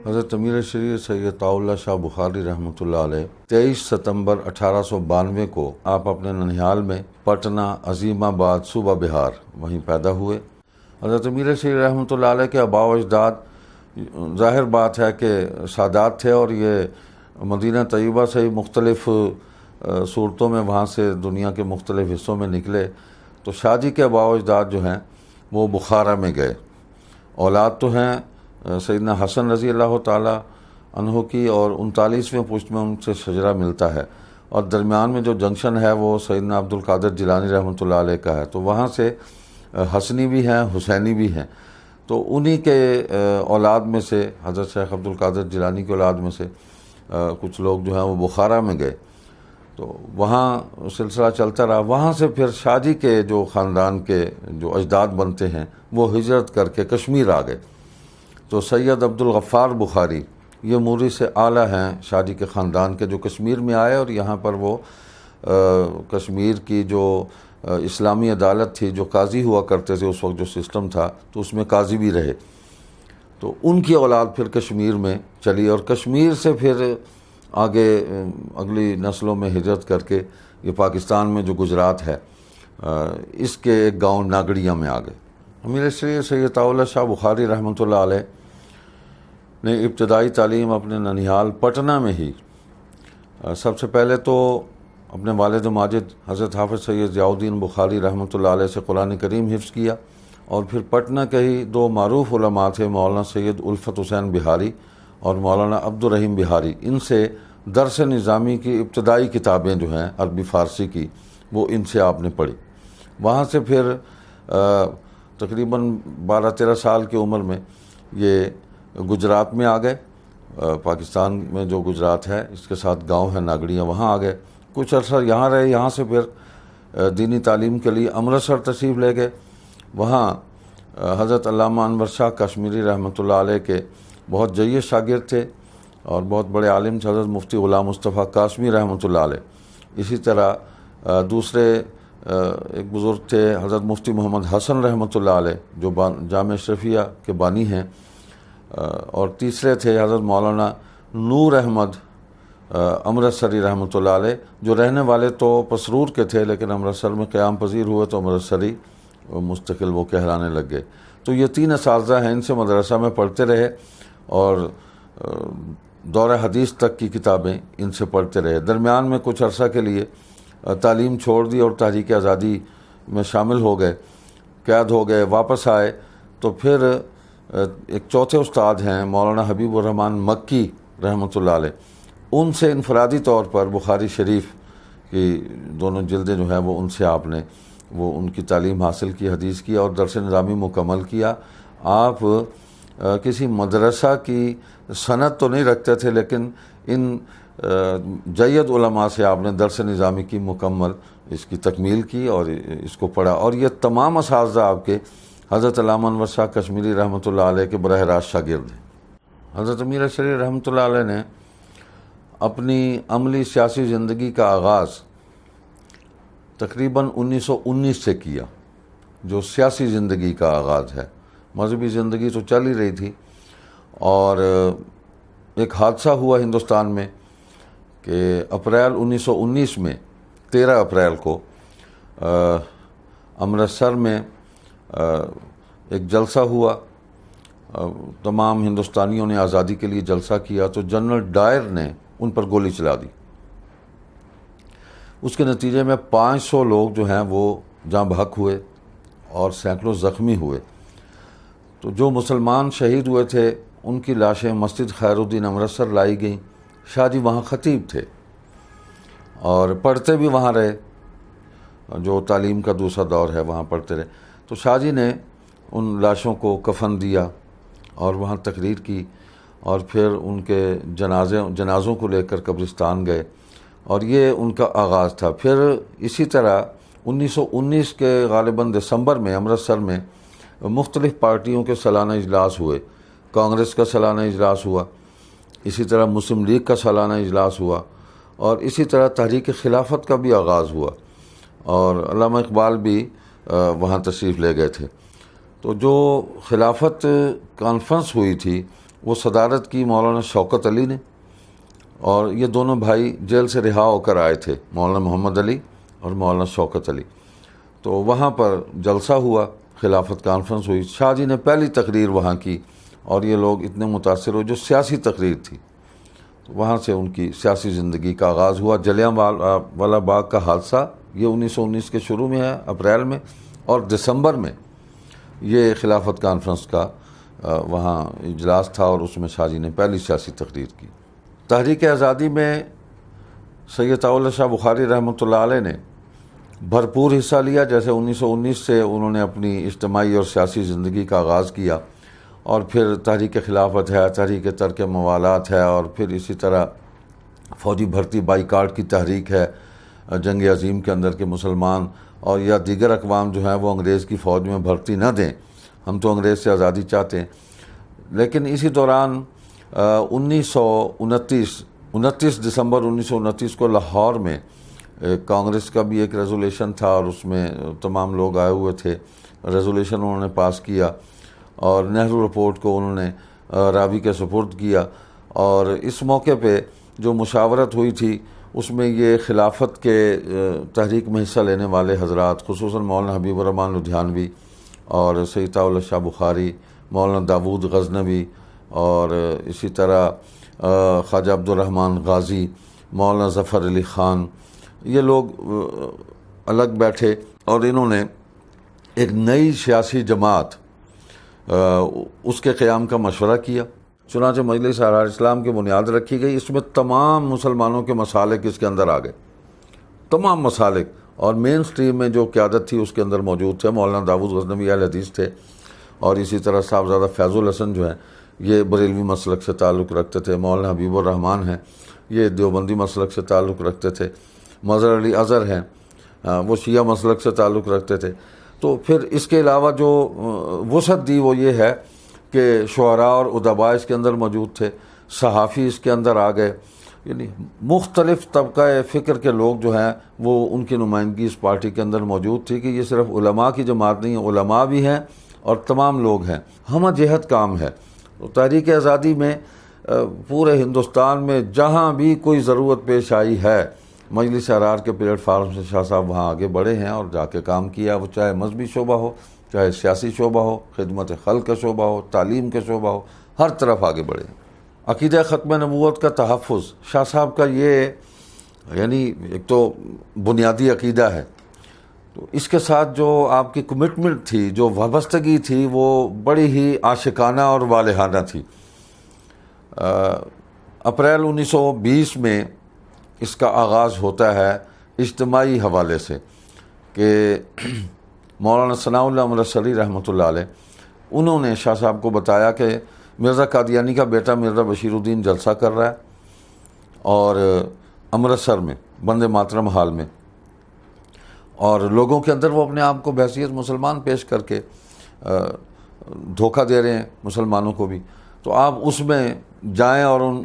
حضرت امیر شریعت سید طاء اللہ شاہ بخاری رحمۃ اللہ علیہ 23 ستمبر 1892 کو آپ اپنے ننیال میں پٹنہ عظیم آباد صوبہ بہار وہیں پیدا ہوئے۔ حضرت امیر شریعت رحمۃ اللہ علیہ کے آباء و اجداد ظاہر بات ہے کہ سادات تھے، اور یہ مدینہ طیبہ سے ہی مختلف صورتوں میں وہاں سے دنیا کے مختلف حصوں میں نکلے۔ تو شاہ جی کے آباء و اجداد جو ہیں وہ بخارا میں گئے۔ اولاد تو ہیں سیدنا حسن رضی اللہ تعالی عنہ کی، اور 39ویں پشت میں ان سے شجرہ ملتا ہے، اور درمیان میں جو جنکشن ہے وہ سیدنا عبد القادر جیلانی رحمۃ اللہ علیہ کا ہے۔ تو وہاں سے حسنی بھی ہیں، حسینی بھی ہیں۔ تو انہی کے اولاد میں سے حضرت شیخ عبد القادر جیلانی کی اولاد میں سے کچھ لوگ جو ہیں وہ بخارا میں گئے، تو وہاں سلسلہ چلتا رہا۔ وہاں سے پھر شاہ جی کے جو خاندان کے جو اجداد بنتے ہیں وہ ہجرت کر کے کشمیر آ گئے۔ تو سید عبد الغفار بخاری یہ موری سے اعلیٰ ہیں شاہ جی کے خاندان کے، جو کشمیر میں آئے، اور یہاں پر وہ کشمیر کی جو اسلامی عدالت تھی، جو قاضی ہوا کرتے تھے اس وقت جو سسٹم تھا، تو اس میں قاضی بھی رہے۔ تو ان کی اولاد پھر کشمیر میں چلی، اور کشمیر سے پھر آگے اگلی نسلوں میں ہجرت کر کے یہ پاکستان میں جو گجرات ہے اس کے ایک گاؤں ناگڑیاں میں آ گئے۔ امیر شریعت سید طاء اللہ شاہ بخاری رحمۃ اللہ علیہ نے ابتدائی تعلیم اپنے ننیال پٹنہ میں ہی سب سے پہلے تو اپنے والد ماجد حضرت حافظ سید ضیاء الدین بخاری رحمۃ اللہ علیہ سے قرآن کریم حفظ کیا، اور پھر پٹنہ کے ہی دو معروف علماء تھے، مولانا سید الفت حسین بہاری اور مولانا عبد الرحیم بہاری، ان سے درس نظامی کی ابتدائی کتابیں جو ہیں عربی فارسی کی وہ ان سے آپ نے پڑھی۔ وہاں سے پھر تقریباً 12-13 سال کی عمر میں یہ گجرات میں آ گئے، پاکستان میں جو گجرات ہے اس کے ساتھ گاؤں ہے ناگڑیاں، وہاں آ گئے، کچھ عرصہ یہاں رہے۔ یہاں سے پھر دینی تعلیم کے لیے امرتسر تشریف لے گئے۔ وہاں حضرت علامہ انور شاہ کشمیری رحمۃ اللہ علیہ کے بہت جید شاگرد تھے، اور بہت بڑے عالم تھے حضرت مفتی غلام مصطفیٰ قاسمی رحمۃ اللہ علیہ۔ اسی طرح دوسرے ایک بزرگ تھے حضرت مفتی محمد حسن رحمۃ اللہ علیہ، جو جامع اشرفیہ کے بانی ہیں، اور تیسرے تھے حضرت مولانا نور احمد امرتسری رحمۃ اللہ علیہ، جو رہنے والے تو پسرور کے تھے لیکن امرتسر میں قیام پذیر ہوئے تو امرتسری مستقل وہ کہلانے لگ گئے۔ تو یہ 3 اساتذہ ہیں، ان سے مدرسہ میں پڑھتے رہے، اور دور حدیث تک کی کتابیں ان سے پڑھتے رہے۔ درمیان میں کچھ عرصہ کے لیے تعلیم چھوڑ دی اور تحریک آزادی میں شامل ہو گئے، قید ہو گئے، واپس آئے۔ تو پھر ایک چوتھے استاد ہیں مولانا حبیب الرحمن مکی رحمۃ اللہ علیہ، ان سے انفرادی طور پر بخاری شریف کی دونوں جلدیں جو ہیں وہ ان سے آپ نے وہ ان کی تعلیم حاصل کی، حدیث کی، اور درس نظامی مکمل کیا۔ آپ کسی مدرسہ کی سند تو نہیں رکھتے تھے، لیکن ان جید علماء سے آپ نے درس نظامی کی مکمل اس کی تکمیل کی اور اس کو پڑھا۔ اور یہ تمام اساتذہ آپ کے حضرت علامہ انور شاہ کشمیری رحمۃ اللہ علیہ کے براہ راست شاگرد ہیں۔ حضرت امیر شریعت رحمۃ اللہ علیہ نے اپنی عملی سیاسی زندگی کا آغاز تقریباً 1919 سے کیا، جو سیاسی زندگی کا آغاز ہے۔ مذہبی زندگی تو چل ہی رہی تھی، اور ایک حادثہ ہوا ہندوستان میں کہ اپریل 1919 میں 13 اپریل کو امرتسر میں ایک جلسہ ہوا، تمام ہندوستانیوں نے آزادی کے لیے جلسہ کیا، تو جنرل ڈائر نے ان پر گولی چلا دی۔ اس کے نتیجے میں 500 لوگ جو ہیں وہ جاں بحق ہوئے اور سینکڑوں زخمی ہوئے۔ تو جو مسلمان شہید ہوئے تھے ان کی لاشیں مسجد خیر الدین امرتسر لائی گئیں۔ شاہ جی وہاں خطیب تھے اور پڑھتے بھی وہاں رہے، جو تعلیم کا دوسرا دور ہے وہاں پڑھتے رہے۔ تو شاہ جی نے ان لاشوں کو کفن دیا اور وہاں تقریر کی، اور پھر ان کے جنازوں کو لے کر قبرستان گئے، اور یہ ان کا آغاز تھا۔ پھر اسی طرح 1919 کے غالباً دسمبر میں امرتسر میں مختلف پارٹیوں کے سالانہ اجلاس ہوئے۔ کانگریس کا سالانہ اجلاس ہوا، اسی طرح مسلم لیگ کا سالانہ اجلاس ہوا، اور اسی طرح تحریک خلافت کا بھی آغاز ہوا، اور علامہ اقبال بھی وہاں تشریف لے گئے تھے۔ تو جو خلافت کانفرنس ہوئی تھی وہ صدارت کی مولانا شوکت علی نے، اور یہ دونوں بھائی جیل سے رہا ہو کر آئے تھے، مولانا محمد علی اور مولانا شوکت علی۔ تو وہاں پر جلسہ ہوا، خلافت کانفرنس ہوئی، شاہ جی نے پہلی تقریر وہاں کی، اور یہ لوگ اتنے متاثر ہوئے، جو سیاسی تقریر تھی، وہاں سے ان کی سیاسی زندگی کا آغاز ہوا۔ جلیاں والا باغ کا حادثہ یہ 1919 کے شروع میں ہے، اپریل میں، اور دسمبر میں یہ خلافت کانفرنس کا وہاں اجلاس تھا، اور اس میں شاہ جی نے پہلی سیاسی تقریر کی۔ تحریک آزادی میں سید طاء شاہ بخاری رحمۃ اللہ علیہ نے بھرپور حصہ لیا۔ جیسے 1919 سے انہوں نے اپنی اجتماعی اور سیاسی زندگی کا آغاز کیا، اور پھر تحریک خلافت ہے، تحریک ترک موالات ہے، اور پھر اسی طرح فوجی بھرتی بائیکاٹ کی تحریک ہے جنگ عظیم کے اندر، کہ مسلمان اور یا دیگر اقوام جو ہیں وہ انگریز کی فوج میں بھرتی نہ دیں، ہم تو انگریز سے آزادی چاہتے ہیں۔ لیکن اسی دوران 29 دسمبر 1929 کو لاہور میں کانگریس کا بھی ایک ریزولیشن تھا، اور اس میں تمام لوگ آئے ہوئے تھے، ریزولیشن انہوں نے پاس کیا، اور نہرو رپورٹ کو انہوں نے راوی کے سپرد کیا۔ اور اس موقع پہ جو مشاورت ہوئی تھی اس میں یہ خلافت کے تحریک میں حصہ لینے والے حضرات، خصوصاً مولانا حبیب الرحمن لدھیانوی اور سید طاء شاہ بخاری، مولانا داود غزنوی، اور اسی طرح خواجہ عبدالرحمن غازی، مولانا ظفر علی خان، یہ لوگ الگ بیٹھے، اور انہوں نے ایک نئی سیاسی جماعت اس کے قیام کا مشورہ کیا۔ چنانچہ مجلس احرار اسلام کی بنیاد رکھی گئی۔ اس میں تمام مسلمانوں کے مسالک اس کے اندر آ گئے، تمام مسالک، اور مین سٹریم میں جو قیادت تھی اس کے اندر موجود تھے۔ مولانا داود غزنوی اہل حدیث تھے، اور اسی طرح صاحبزادہ فیض الحسن جو ہیں یہ بریلوی مسلک سے تعلق رکھتے تھے۔ مولانا حبیب الرحمن ہیں، یہ دیوبندی مسلک سے تعلق رکھتے تھے۔ مظہر علی اظہر ہیں، وہ شیعہ مسلک سے تعلق رکھتے تھے۔ تو پھر اس کے علاوہ جو وسعت دی وہ یہ ہے کہ شعراء اور ادباء اس کے اندر موجود تھے، صحافی اس کے اندر آ گئے، یعنی مختلف طبقہ فکر کے لوگ جو ہیں وہ ان کی نمائندگی اس پارٹی کے اندر موجود تھی، کہ یہ صرف علماء کی جماعت نہیں ہے، علماء بھی ہیں اور تمام لوگ ہیں، ہمہ جہت کام ہے۔ تو تحریک آزادی میں پورے ہندوستان میں جہاں بھی کوئی ضرورت پیش آئی ہے، مجلس احرار کے پلیٹ فارم سے شاہ صاحب وہاں آگے بڑھے ہیں اور جا کے کام کیا، وہ چاہے مذہبی شعبہ ہو، چاہے سیاسی شعبہ ہو، خدمت خلق کا شعبہ ہو، تعلیم کا شعبہ ہو، ہر طرف آگے بڑھے ہیں۔ عقیدہ ختم نبوت کا تحفظ شاہ صاحب کا یہ یعنی ایک تو بنیادی عقیدہ ہے، تو اس کے ساتھ جو آپ کی کمٹمنٹ تھی، جو وابستگی تھی، وہ بڑی ہی عاشقانہ اور والہانہ تھی۔ اپریل 1920 میں اس کا آغاز ہوتا ہے اجتماعی حوالے سے، کہ مولانا ثناء اللہ امرتسری رحمۃ اللہ علیہ انہوں نے شاہ صاحب کو بتایا کہ مرزا قادیانی کا بیٹا مرزا بشیر الدین جلسہ کر رہا ہے، اور امرتسر میں بندے ماترم حال میں، اور لوگوں کے اندر وہ اپنے آپ کو بحیثیت مسلمان پیش کر کے دھوکہ دے رہے ہیں مسلمانوں کو بھی، تو آپ اس میں جائیں اور ان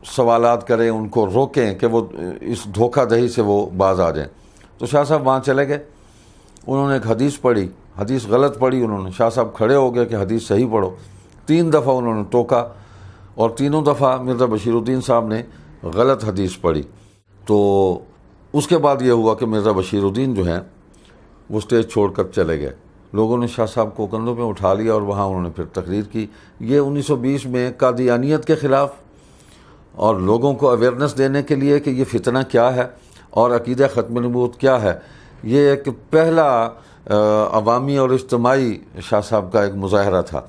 سوالات کریں، ان کو روکیں کہ وہ اس دھوکہ دہی سے وہ باز آ جائیں۔ تو شاہ صاحب وہاں چلے گئے، انہوں نے ایک حدیث پڑھی، حدیث غلط پڑھی انہوں نے، شاہ صاحب کھڑے ہو گئے کہ حدیث صحیح پڑھو، 3 دفعہ انہوں نے ٹوکا، اور تینوں دفعہ مرزا بشیر الدین صاحب نے غلط حدیث پڑھی۔ تو اس کے بعد یہ ہوا کہ مرزا بشیر الدین جو ہیں وہ اسٹیج چھوڑ کر چلے گئے، لوگوں نے شاہ صاحب کو کندھوں پہ اٹھا لیا، اور وہاں انہوں نے پھر تقریر کی۔ یہ 1920 میں قادیانیت کے خلاف اور لوگوں کو اویئرنیس دینے کے لیے کہ یہ فتنہ کیا ہے اور عقیدہ ختم نبوت کیا ہے، یہ ایک پہلا عوامی اور اجتماعی شاہ صاحب کا ایک مظاہرہ تھا۔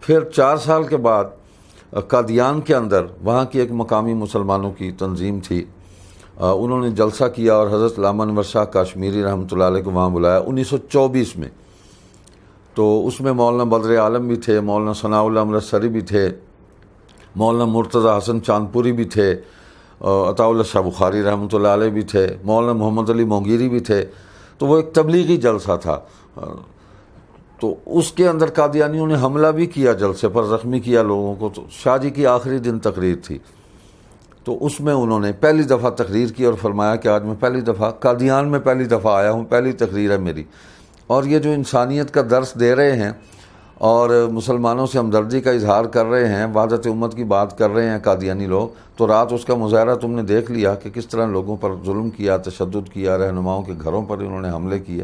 پھر 4 سال کے بعد قادیان کے اندر وہاں کی ایک مقامی مسلمانوں کی تنظیم تھی، انہوں نے جلسہ کیا، اور حضرت علامہ انور شاہ کاشمیری رحمۃ اللہ علیہ کو وہاں بلایا 1924 میں۔ تو اس میں مولانا بدر عالم بھی تھے، مولانا ثناء اللہ امرتسری بھی تھے، مولانا مرتضی حسن چاندپوری بھی تھے، عطاء اللہ شاہ بخاری رحمۃ اللہ علیہ بھی تھے، مولانا محمد علی مونگیری بھی تھے۔ تو وہ ایک تبلیغی جلسہ تھا، تو اس کے اندر قادیانیوں نے حملہ بھی کیا، جلسے پر زخمی کیا لوگوں کو۔ تو شاہ جی کی آخری دن تقریر تھی، تو اس میں انہوں نے پہلی دفعہ تقریر کی اور فرمایا کہ آج میں پہلی دفعہ قادیان میں پہلی دفعہ آیا ہوں، پہلی تقریر ہے میری، اور یہ جو انسانیت کا درس دے رہے ہیں اور مسلمانوں سے ہمدردی کا اظہار کر رہے ہیں، وحدت امت کی بات کر رہے ہیں قادیانی لوگ، تو رات اس کا مظاہرہ تم نے دیکھ لیا کہ کس طرح لوگوں پر ظلم کیا، تشدد کیا، رہنماؤں کے گھروں پر انہوں نے حملے کیے۔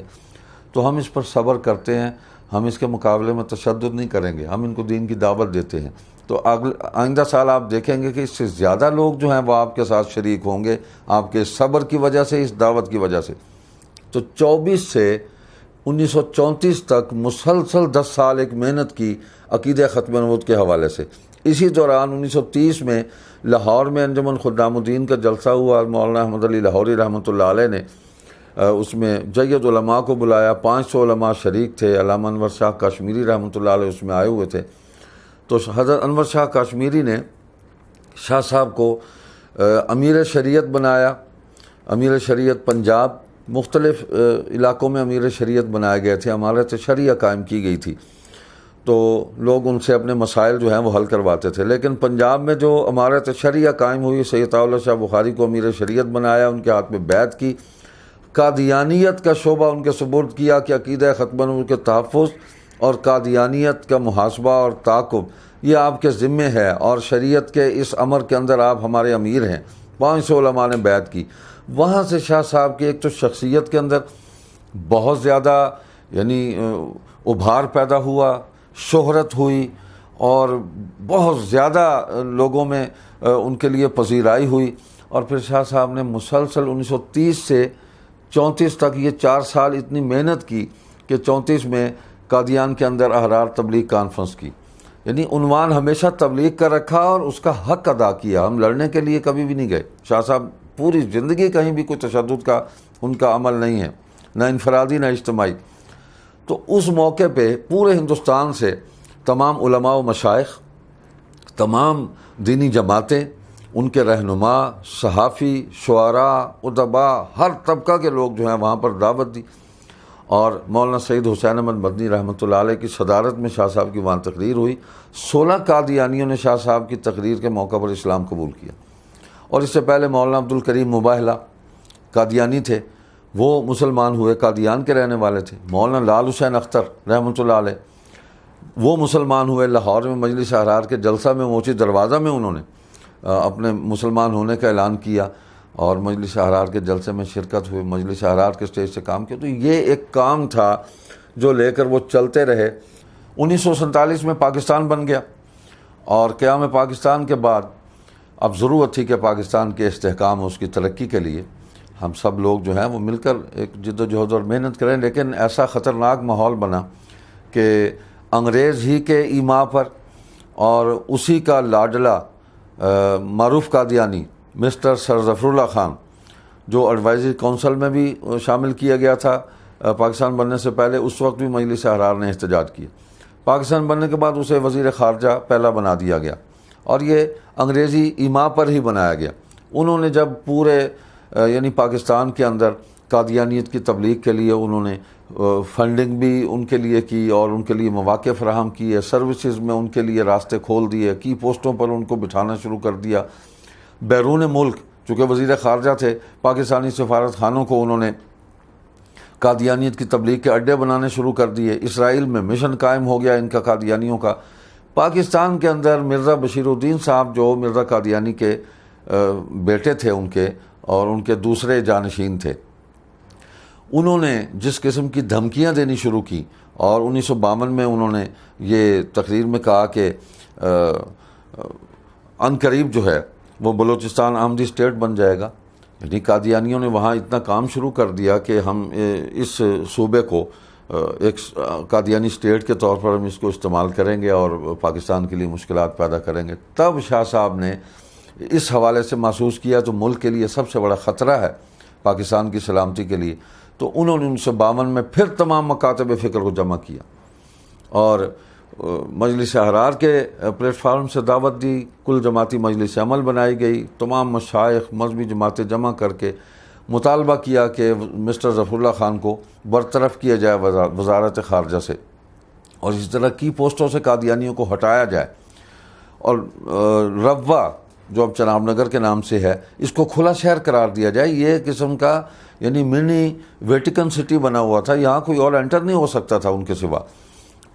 تو ہم اس پر صبر کرتے ہیں، ہم اس کے مقابلے میں تشدد نہیں کریں گے، ہم ان کو دین کی دعوت دیتے ہیں۔ تو آئندہ سال آپ دیکھیں گے کہ اس سے زیادہ لوگ جو ہیں وہ آپ کے ساتھ شریک ہوں گے، آپ کے صبر کی وجہ سے، اس دعوت کی وجہ سے۔ تو 24 سے 1934 تک مسلسل 10 سال ایک محنت کی عقیدہ ختم نبوت کے حوالے سے۔ اسی دوران 1930 میں لاہور میں انجمن خدام الدین کا جلسہ ہوا، مولانا احمد علی لاہوری رحمۃ اللہ علیہ نے اس میں جید علماء کو بلایا، 500 علماء شریک تھے، علامہ انور شاہ کاشمیری رحمۃ اللہ علیہ اس میں آئے ہوئے تھے۔ تو حضرت انور شاہ کاشمیری نے شاہ صاحب کو امیر شریعت بنایا، امیر شریعت پنجاب، مختلف علاقوں میں امیر شریعت بنائے گئے تھے، امارت شریعہ قائم کی گئی تھی، تو لوگ ان سے اپنے مسائل جو ہیں وہ حل کرواتے تھے۔ لیکن پنجاب میں جو امارت شریعہ قائم ہوئی، سید اللہ شاہ بخاری کو امیر شریعت بنایا، ان کے ہاتھ میں بیعت کی، قادیانیت کا شعبہ ان کے سپرد کیا کہ عقیدہ ختم نبوت کے تحفظ اور قادیانیت کا محاسبہ اور تعاقب یہ آپ کے ذمے ہے، اور شریعت کے اس امر کے اندر آپ ہمارے امیر ہیں۔ 500 علماء نے بیعت کی۔ وہاں سے شاہ صاحب کی ایک تو شخصیت کے اندر بہت زیادہ ابھار پیدا ہوا، شہرت ہوئی، اور بہت زیادہ لوگوں میں ان کے لیے پذیرائی ہوئی۔ اور پھر شاہ صاحب نے مسلسل 1930 سے 34 تک یہ 4 سال اتنی محنت کی کہ 34 میں قادیان کے اندر احرار تبلیغ کانفرنس کی، یعنی عنوان ہمیشہ تبلیغ کا رکھا اور اس کا حق ادا کیا۔ ہم لڑنے کے لیے کبھی بھی نہیں گئے۔ شاہ صاحب پوری زندگی کہیں بھی کوئی تشدد کا ان کا عمل نہیں ہے، نہ انفرادی نہ اجتماعی۔ تو اس موقع پہ پورے ہندوستان سے تمام علماء و مشائخ، تمام دینی جماعتیں، ان کے رہنما، صحافی، شعراء، ادباء، ہر طبقہ کے لوگ جو ہیں وہاں پر دعوت دی، اور مولانا سید حسین احمد مدنی رحمۃ اللہ علیہ کی صدارت میں شاہ صاحب کی وہاں تقریر ہوئی۔ 16 قادیانیوں نے شاہ صاحب کی تقریر کے موقع پر اسلام قبول کیا۔ اور اس سے پہلے مولانا عبد الکریم مباہلہ قادیانی تھے، وہ مسلمان ہوئے، قادیان کے رہنے والے تھے۔ مولانا لال حسین اختر رحمۃ اللہ علیہ وہ مسلمان ہوئے، لاہور میں مجلس احرار کے جلسہ میں موچی دروازہ میں انہوں نے اپنے مسلمان ہونے کا اعلان کیا، اور مجلس احرار کے جلسے میں شرکت ہوئی، مجلس احرار کے سٹیج سے کام کیا۔ تو یہ ایک کام تھا جو لے کر وہ چلتے رہے۔ 1947 میں پاکستان بن گیا، اور قیام پاکستان کے بعد اب ضرورت تھی کہ پاکستان کے استحکام اور اس کی ترقی کے لیے ہم سب لوگ جو ہیں وہ مل کر ایک جد و جہد اور محنت کریں۔ لیکن ایسا خطرناک ماحول بنا کہ انگریز ہی کے ایما پر اور اسی کا لاڈلا معروف قادیانی مسٹر سر ظفر اللہ خان، جو ایڈوائزری کونسل میں بھی شامل کیا گیا تھا پاکستان بننے سے پہلے، اس وقت بھی مجلس احرار نے احتجاج کیا۔ پاکستان بننے کے بعد اسے وزیر خارجہ پہلا بنا دیا گیا، اور یہ انگریزی ایما پر ہی بنایا گیا۔ انہوں نے جب پورے پاکستان کے اندر قادیانیت کی تبلیغ کے لیے انہوں نے فنڈنگ بھی ان کے لیے کی، اور ان کے لیے مواقع فراہم کیے، سروسز میں ان کے لیے راستے کھول دیے، کی پوسٹوں پر ان کو بٹھانا شروع کر دیا۔ بیرون ملک چونکہ وزیر خارجہ تھے، پاکستانی سفارت خانوں کو انہوں نے قادیانیت کی تبلیغ کے اڈے بنانے شروع کر دیے۔ اسرائیل میں مشن قائم ہو گیا ان کا قادیانیوں کا۔ پاکستان کے اندر مرزا بشیر الدین صاحب جو مرزا قادیانی کے بیٹے تھے ان کے، اور ان کے دوسرے جانشین تھے، انہوں نے جس قسم کی دھمکیاں دینی شروع کی، اور 1952 میں انہوں نے یہ تقریر میں کہا کہ عنقریب جو ہے وہ بلوچستان آمدی اسٹیٹ بن جائے گا۔ یعنی قادیانیوں نے وہاں اتنا کام شروع کر دیا کہ ہم اس صوبے کو ایک قادیانی اسٹیٹ کے طور پر ہم اس کو استعمال کریں گے اور پاکستان کے لیے مشکلات پیدا کریں گے۔ تب شاہ صاحب نے اس حوالے سے محسوس کیا تو ملک کے لیے سب سے بڑا خطرہ ہے پاکستان کی سلامتی کے لیے، تو انہوں نے 1952 میں پھر تمام مکاتب فکر کو جمع کیا، اور مجلس احرار کے پلیٹ فارم سے دعوت دی، کل جماعتی مجلس عمل بنائی گئی، تمام مشائخ مذہبی جماعتیں جمع کر کے مطالبہ کیا کہ مسٹر ظفر اللہ خان کو برطرف کیا جائے وزارت خارجہ سے، اور اسی طرح کی پوسٹوں سے قادیانیوں کو ہٹایا جائے، اور روا جو اب چناب نگر کے نام سے ہے اس کو کھلا شہر قرار دیا جائے۔ یہ قسم کا منی ویٹیکن سٹی بنا ہوا تھا، یہاں کوئی اور انٹر نہیں ہو سکتا تھا ان کے سوا۔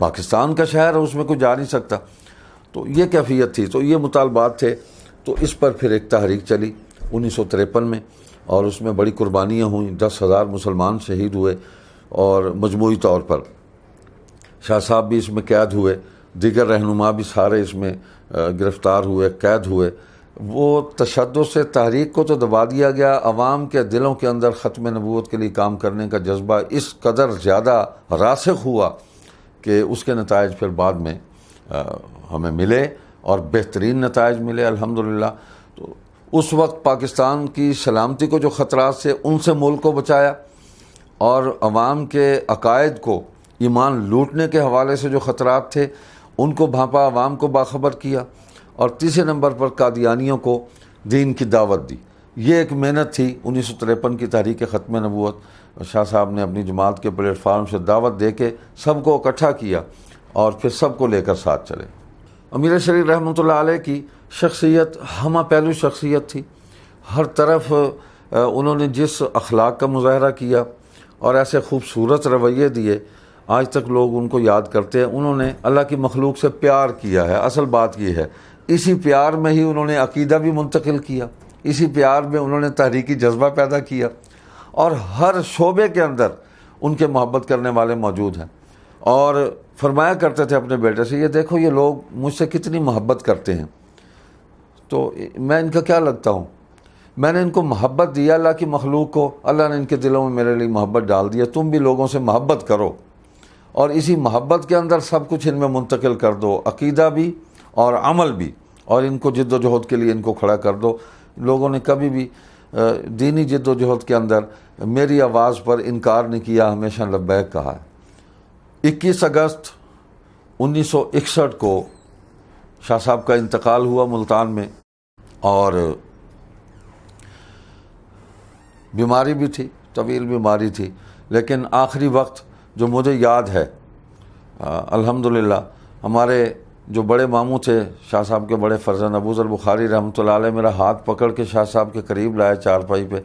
پاکستان کا شہر ہے، اس میں کوئی جا نہیں سکتا. تو یہ کیفیت تھی. تو یہ مطالبات تھے. تو اس پر پھر ایک تحریک چلی 1953 میں، اور اس میں بڑی قربانیاں ہوئیں. 10,000 مسلمان شہید ہوئے، اور مجموعی طور پر شاہ صاحب بھی اس میں قید ہوئے، دیگر رہنما بھی سارے اس میں گرفتار ہوئے، قید ہوئے. وہ تشدد سے تحریک کو تو دبا دیا گیا، عوام کے دلوں کے اندر ختم نبوت کے لیے کام کرنے کا جذبہ اس قدر زیادہ راسخ ہوا کہ اس کے نتائج پھر بعد میں ہمیں ملے، اور بہترین نتائج ملے الحمدللہ. تو اس وقت پاکستان کی سلامتی کو جو خطرات سے، ان سے ملک کو بچایا، اور عوام کے عقائد کو، ایمان لوٹنے کے حوالے سے جو خطرات تھے ان کو بھانپا، عوام کو باخبر کیا. اور تیسرے نمبر پر قادیانیوں کو دین کی دعوت دی. یہ ایک محنت تھی 1953 کی تحریک ختم نبوت. شاہ صاحب نے اپنی جماعت کے پلیٹ فارم سے دعوت دے کے سب کو اکٹھا کیا، اور پھر سب کو لے کر ساتھ چلے. امیر شریف رحمۃ اللہ علیہ کی شخصیت ہمہ پہلو شخصیت تھی. ہر طرف انہوں نے جس اخلاق کا مظاہرہ کیا اور ایسے خوبصورت رویے دیے، آج تک لوگ ان کو یاد کرتے ہیں. انہوں نے اللہ کی مخلوق سے پیار کیا ہے. اصل بات یہ ہے، اسی پیار میں ہی انہوں نے عقیدہ بھی منتقل کیا، اسی پیار میں انہوں نے تحریکی جذبہ پیدا کیا، اور ہر شعبے کے اندر ان کے محبت کرنے والے موجود ہیں. اور فرمایا کرتے تھے اپنے بیٹے سے، یہ دیکھو یہ لوگ مجھ سے کتنی محبت کرتے ہیں، تو میں ان کا کیا لگتا ہوں؟ میں نے ان کو محبت دیا اللہ کی مخلوق کو، اللہ نے ان کے دلوں میں میرے لیے محبت ڈال دیا. تم بھی لوگوں سے محبت کرو، اور اسی محبت کے اندر سب کچھ ان میں منتقل کر دو، عقیدہ بھی اور عمل بھی، اور ان کو جد و جہد کے لیے ان کو کھڑا کر دو. لوگوں نے کبھی بھی دینی جد و جہد کے اندر میری آواز پر انکار نہیں کیا، ہمیشہ لبیک کہا ہے. 21 اگست 1961 کو شاہ صاحب کا انتقال ہوا ملتان میں، اور بیماری بھی تھی، طویل بیماری تھی. لیکن آخری وقت جو مجھے یاد ہے، الحمدللہ ہمارے جو بڑے ماموں تھے شاہ صاحب کے بڑے فرزند ابو ذر بخاری رحمۃ اللہ علیہ، میرا ہاتھ پکڑ کے شاہ صاحب کے قریب لائے چارپائی پہ،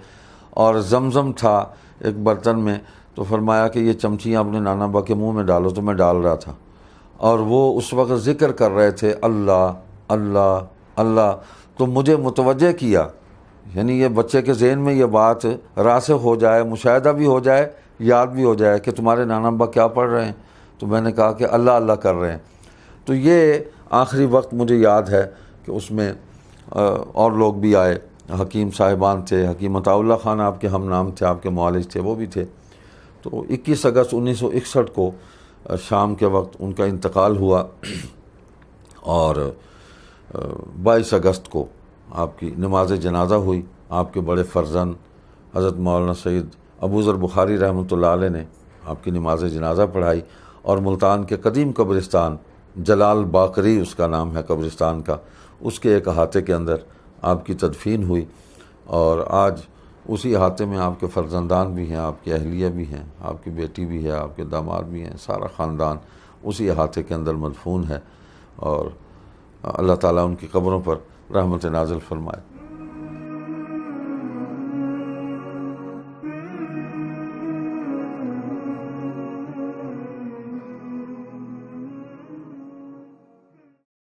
اور زمزم تھا ایک برتن میں، تو فرمایا کہ یہ چمچیاں اپنے نانا با کے منہ میں ڈالو. تو میں ڈال رہا تھا، اور وہ اس وقت ذکر کر رہے تھے اللہ اللہ اللہ. تو مجھے متوجہ کیا، یعنی یہ بچے کے ذہن میں یہ بات راسخ ہو جائے، مشاہدہ بھی ہو جائے، یاد بھی ہو جائے کہ تمہارے نانا ابا کیا پڑھ رہے ہیں. تو میں نے کہا کہ اللہ اللہ کر رہے ہیں. تو یہ آخری وقت مجھے یاد ہے کہ اس میں اور لوگ بھی آئے، حکیم صاحبان تھے، حکیم عطا اللہ خان آپ کے ہم نام تھے، آپ کے معالج تھے، وہ بھی تھے. تو 21 اگست 1961 کو شام کے وقت ان کا انتقال ہوا، اور 22 اگست کو آپ کی نماز جنازہ ہوئی. آپ کے بڑے فرزند حضرت مولانا سید ابو ذر بخاری رحمۃ اللہ علیہ نے آپ کی نماز جنازہ پڑھائی، اور ملتان کے قدیم قبرستان جلال باقری اس کا نام ہے قبرستان کا، اس کے ایک احاطے کے اندر آپ کی تدفین ہوئی. اور آج اسی احاطے میں آپ کے فرزندان بھی ہیں، آپ کی اہلیہ بھی ہیں، آپ کی بیٹی بھی ہے، آپ کے داماد بھی ہیں، سارا خاندان اسی احاطے کے اندر مدفون ہے. اور اللہ تعالیٰ ان کی قبروں پر رحمت نازل فرمائے.